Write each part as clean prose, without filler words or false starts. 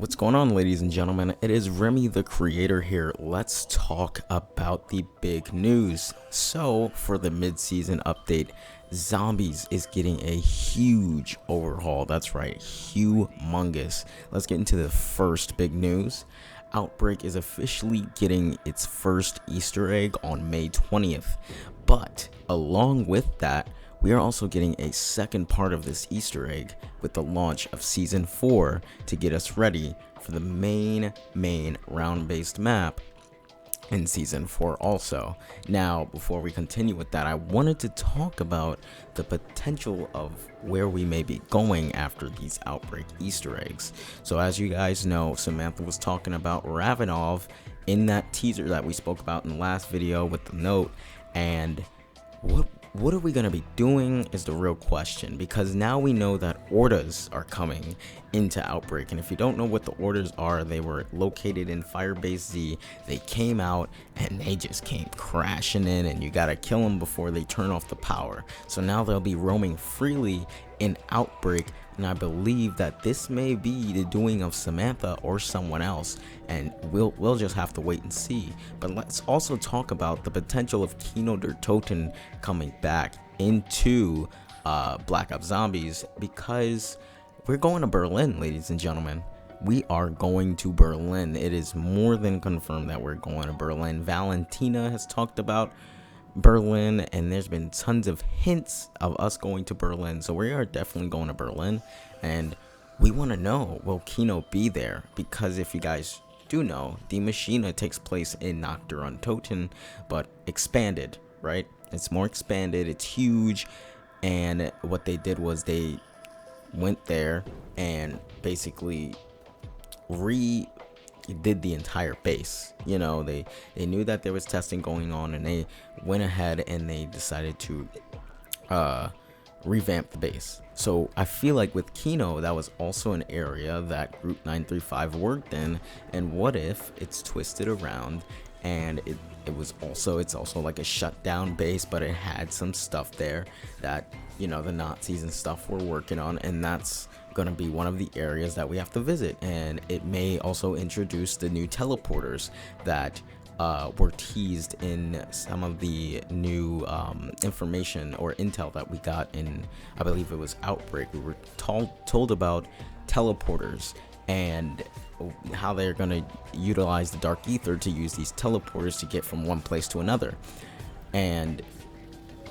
What's going on, ladies and gentlemen? It is Remy the creator here. Let's talk about the big news. So for the mid-season update, Zombies is getting a huge overhaul. That's right, humongous. Let's get into the first big news. Outbreak is officially getting its first Easter egg on May 20th. But along with that, we are also getting a second part of this Easter egg with the launch of Season 4 to get us ready for the main round-based map in Season 4 also. Now, before we continue with that, I wanted to talk about the potential of where we may be going after these Outbreak Easter eggs. So as you guys know, Samantha was talking about Ravenov in that teaser that we spoke about in the last video with the note, and what are we going to be doing is the real question, because now we know that orders are coming into Outbreak. And if you don't know what the orders are, they were located in Firebase Z. They came out and they just came crashing in, and you got to kill them before they turn off the power. So now they'll be roaming freely in Outbreak, and I believe that this may be the doing of Samantha or someone else, and we'll just have to wait and see. But let's also talk about the potential of Kino der Toten coming back into Black Ops Zombies, because we're going to Berlin, ladies and gentlemen. We are going to Berlin. It is more than confirmed that we're going to Berlin. Valentina has talked about Berlin, and there's been tons of hints of us going to Berlin, so we are definitely going to Berlin. And we want to know, will Kino be there? Because if you guys do know, the Machina takes place in Nacht der Untoten, but expanded, right? It's more expanded, it's huge, and what they did was they went there and basically did the entire base. You know, they knew that there was testing going on, and they went ahead and they decided to revamp the base. So I feel like with Kino, that was also an area that Group 935 worked in, and what if it's twisted around and it's also like a shutdown base, but it had some stuff there that, you know, the Nazis and stuff were working on, and that's going to be one of the areas that we have to visit. And it may also introduce the new teleporters that were teased in some of the new information or intel that we got in, I believe it was Outbreak. We were told about teleporters and how they're going to utilize the dark ether to use these teleporters to get from one place to another. And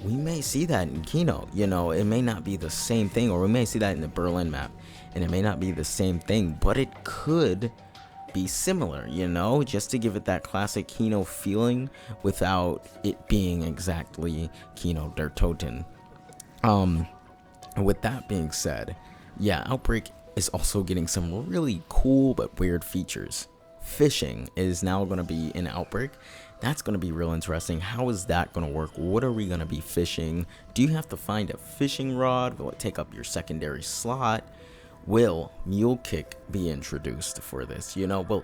we may see that in Kino. You know, it may not be the same thing, or we may see that in the Berlin map, and it may not be the same thing, but it could be similar, you know, just to give it that classic Kino feeling without it being exactly Kino der Toten. With that being said, yeah, Outbreak is also getting some really cool but weird features. Fishing is now going to be in Outbreak. That's going to be real interesting. How is that going to work? What are we going to be fishing? Do you have to find a fishing rod? Will it take up your secondary slot? Will Mule Kick be introduced for this? You know, well,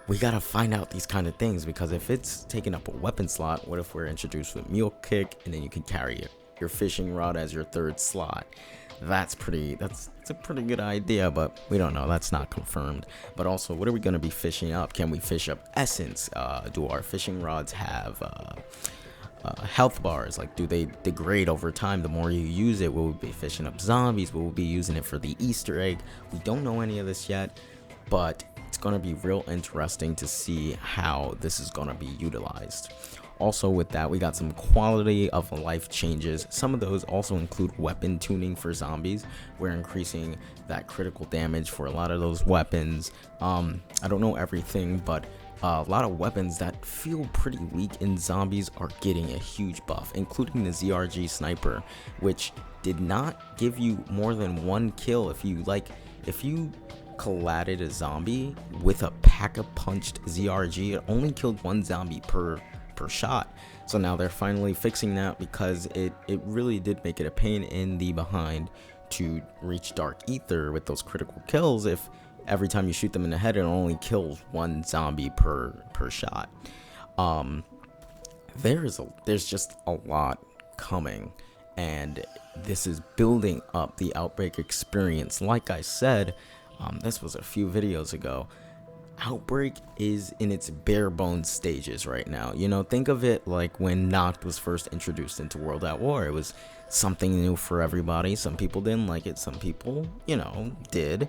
we got to find out these kind of things, because if it's taking up a weapon slot, what if we're introduced with Mule Kick, and then you can carry your fishing rod as your third slot? That's a pretty good idea, but we don't know. That's not confirmed. But also, what are we going to be fishing up? Can we fish up essence? Do our fishing rods have health bars? Like, do they degrade over time the more you use it? Will we be fishing up zombies? Will we be using it for the Easter egg? We don't know any of this yet, but it's going to be real interesting to see how this is going to be utilized. Also with that, we got some quality of life changes. Some of those also include weapon tuning for zombies. We're increasing that critical damage for a lot of those weapons. I don't know everything, but a lot of weapons that feel pretty weak in zombies are getting a huge buff, including the ZRG sniper, which did not give you more than one kill. If you collided a zombie with a pack-a-punched ZRG, it only killed one zombie per shot. So now they're finally fixing that, because it really did make it a pain in the behind to reach dark ether with those critical kills. If every time you shoot them in the head, it only kills one zombie per shot. There's just a lot coming, and this is building up the Outbreak experience. Like I said, This was a few videos ago. Outbreak is in its bare bones stages right now. You know, think of it like when Noct was first introduced into World at War. It was something new for everybody. Some people didn't like it, some people, you know, did.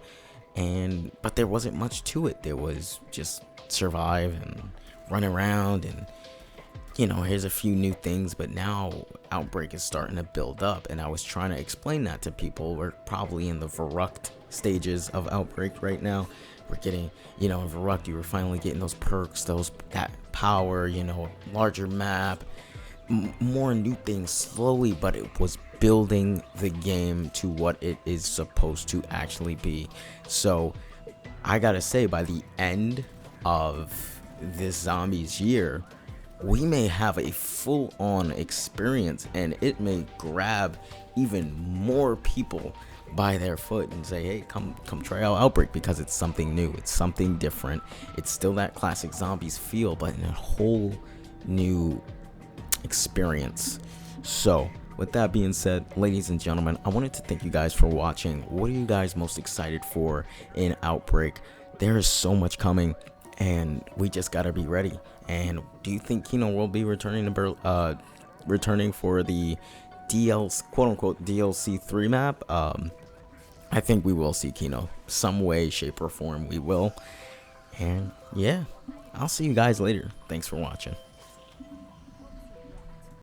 But there wasn't much to it. There was just survive and run around and, you know, here's a few new things. But now Outbreak is starting to build up, and I was trying to explain that to people. We're probably in the Verrucht stages of Outbreak right now. We're getting, you know, in Verrucht, you were finally getting those perks, that power, you know, larger map, more new things slowly, but it was building the game to what it is supposed to actually be. So I gotta say, by the end of this Zombies year, we may have a full-on experience, and it may grab even more people by their foot and say, hey, come try out Outbreak, because it's something new, it's something different. It's still that classic Zombies feel, but in a whole new experience. So with that being said, ladies and gentlemen, I wanted to thank you guys for watching. What are you guys most excited for in Outbreak? There is so much coming, and we just gotta be ready. And do you think Kino will be returning for the quote-unquote DLC 3 map? I think we will see Kino some way, shape, or form. We will. And yeah, I'll see you guys later. Thanks for watching.